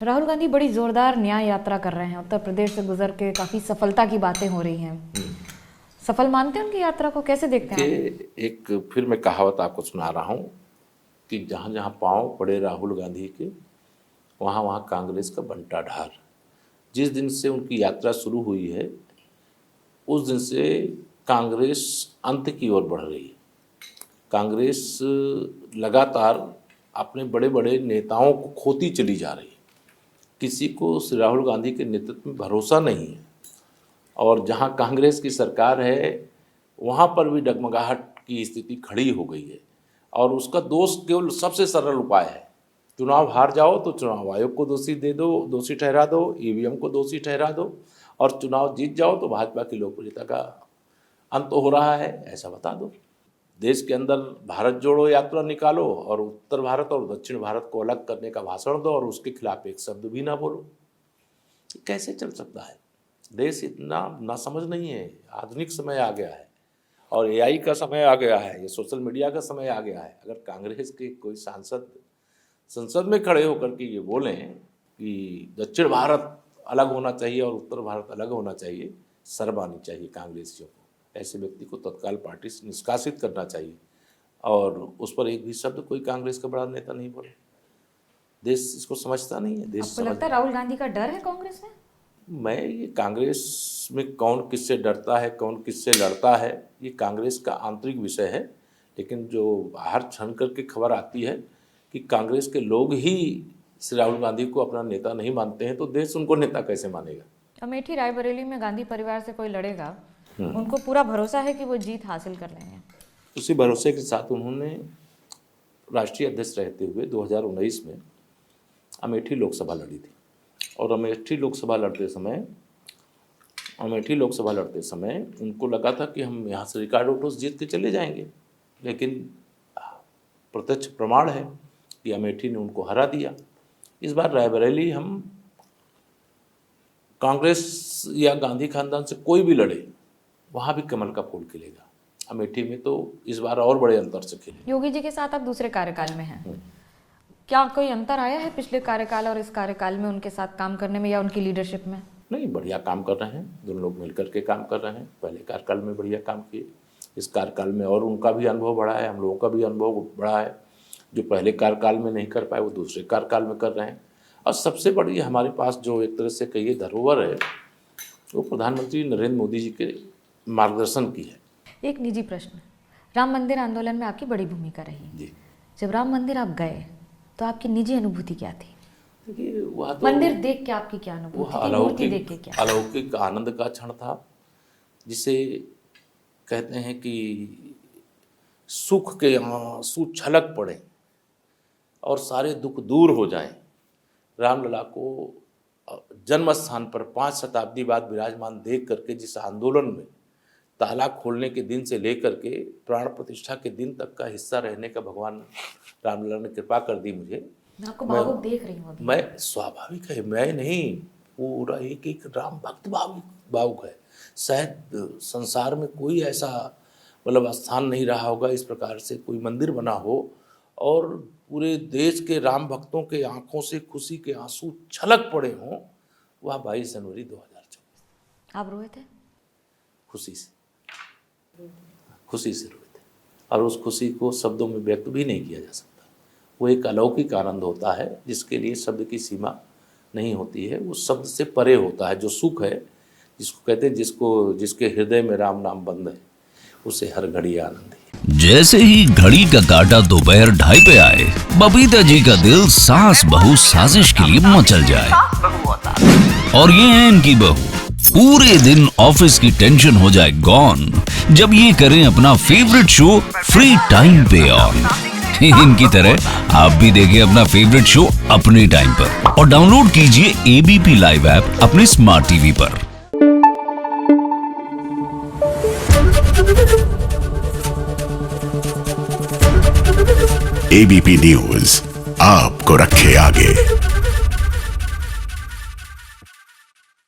राहुल गांधी बड़ी जोरदार न्याय यात्रा कर रहे हैं। उत्तर प्रदेश से गुजर के काफी सफलता की बातें हो रही हैं। सफल मानते हैं उनकी यात्रा को, कैसे देखते हैं? एक फिर मैं कहावत आपको सुना रहा हूँ कि जहाँ जहाँ पांव पड़े राहुल गांधी के, वहाँ वहाँ कांग्रेस का बंटा ढार। जिस दिन से उनकी यात्रा शुरू हुई है उस दिन से कांग्रेस अंत की ओर बढ़ रही है। कांग्रेस लगातार अपने बड़े बड़े नेताओं को खोती चली जा रही है। किसी को श्री राहुल गांधी के नेतृत्व में भरोसा नहीं है और जहां कांग्रेस की सरकार है वहां पर भी डगमगाहट की स्थिति खड़ी हो गई है। और उसका दोष केवल सबसे सरल उपाय है, चुनाव हार जाओ तो चुनाव आयोग को दोषी ठहरा दो, ईवीएम को दोषी ठहरा दो, और चुनाव जीत जाओ तो भाजपा की लोकप्रियता का अंत हो रहा है ऐसा बता दो। देश के अंदर भारत जोड़ो यात्रा निकालो और उत्तर भारत और दक्षिण भारत को अलग करने का भाषण दो और उसके खिलाफ एक शब्द भी ना बोलो। कैसे चल सकता है? देश इतना नासमझ नहीं है। आधुनिक समय आ गया है और एआई का समय आ गया है, ये सोशल मीडिया का समय आ गया है। अगर कांग्रेस के कोई सांसद संसद में खड़े होकर के ये बोलें कि दक्षिण भारत अलग होना चाहिए और उत्तर भारत अलग होना चाहिए, शर्म आनी चाहिए कांग्रेसियों को। ऐसे व्यक्ति को तत्काल पार्टी से निष्कासित करना चाहिए और उस पर एक भी शब्द कोई कांग्रेस का बड़ा नेता नहीं बोले। देश इसको समझता नहीं है। देश आपको लगता है राहुल गांधी का डर है कांग्रेस में? मैं ये कांग्रेस में कौन किससे डरता है, कौन किससे लड़ता है, ये कांग्रेस का आंतरिक विषय है। लेकिन जो बाहर छन करके खबर आती है कि कांग्रेस के लोग ही श्री राहुल गांधी को अपना नेता नहीं मानते हैं, तो देश उनको नेता कैसे मानेगा? अमेठी रायबरेली में गांधी परिवार से कोई लड़ेगा, उनको पूरा भरोसा है कि वो जीत हासिल कर लेंगे। उसी भरोसे के साथ उन्होंने राष्ट्रीय अध्यक्ष रहते हुए 2019 में अमेठी लोकसभा लड़ी थी और अमेठी लोकसभा लड़ते समय उनको लगा था कि हम यहाँ से रिकॉर्ड वोटों से जीत के चले जाएंगे। लेकिन प्रत्यक्ष प्रमाण है कि अमेठी ने उनको हरा दिया। इस बार रायबरेली हम कांग्रेस या गांधी खानदान से कोई भी लड़े वहाँ भी कमल का फूल खिलेगा। अमेठी में तो इस बार और बड़े अंतर से खिले। योगी जी के साथ आप दूसरे कार्यकाल में हैं, क्या कोई अंतर आया है पिछले कार्यकाल और इस कार्यकाल में उनके साथ काम करने में या उनकी लीडरशिप में? नहीं, बढ़िया काम कर रहे हैं, दोनों लोग मिलकर के काम कर रहे हैं। पहले कार्यकाल में बढ़िया काम किए, इस कार्यकाल में और उनका भी अनुभव बढ़ा है, हम लोगों का भी अनुभव बढ़ा है। जो पहले कार्यकाल में नहीं कर पाए वो दूसरे कार्यकाल में कर रहे हैं। और सबसे बड़ी हमारे पास जो एक तरह से कहिए धरोहर है वो प्रधानमंत्री नरेंद्र मोदी जी के मार्गदर्शन की है। एक निजी प्रश्न, राम मंदिर आंदोलन में आपकी बड़ी भूमिका रही जी। जब राम मंदिर आप गए तो आपकी निजी अनुभूति क्या थी? तो मंदिर देख के आपकी क्या अनुभूति थी? मूर्ति देख के क्या? अलौकिक आनंद का क्षण था, जिसे कहते हैं कि सुख के आंसू छलक पड़े और सारे दुख दूर हो जाएं। रामलला को जन्म स्थान पर 5 शताब्दी बाद विराजमान देख करके जिस आंदोलन में ताला खोलने के दिन से लेकर के प्राण प्रतिष्ठा के दिन तक का हिस्सा रहने का भगवान रामलला ने कृपा कर दी मुझे। मैं आपको भावुक देख रही हूँ। मैं स्वाभाविक है, मैं नहीं, पूरा एक राम भक्त भावुक है। शायद संसार में कोई ऐसा मतलब स्थान नहीं रहा होगा इस प्रकार से कोई मंदिर बना हो और पूरे देश के राम भक्तों के आंखों से खुशी के आंसू छलक पड़े हों। वह 22 जनवरी 2024। आप रोए थे? खुशी से रोए थे और उस खुशी को शब्दों में व्यक्त भी नहीं किया जा सकता। वो एक अलौकिक आनंद होता है जिसके लिए शब्द की सीमा नहीं होती है, वो शब्द से परे होता है। जो सुख है, जिसको कहते हैं जिसके हृदय में राम नाम बंद है, उसे हर घड़ी आनंद है। जैसे ही घड़ी का काटा दोपहर 2:30 पे आए, बबीता जी का दिल सास बहू साजिश के लिए मचल जाए। और ये है इनकी बहू, पूरे दिन ऑफिस की टेंशन हो जाए गॉन जब ये करें अपना फेवरेट शो फ्री टाइम पे ऑन। इनकी तरह आप भी देखिए अपना फेवरेट शो अपने टाइम पर और डाउनलोड कीजिए एबीपी लाइव ऐप अपने स्मार्ट टीवी पर। एबीपी न्यूज आपको रखे आगे।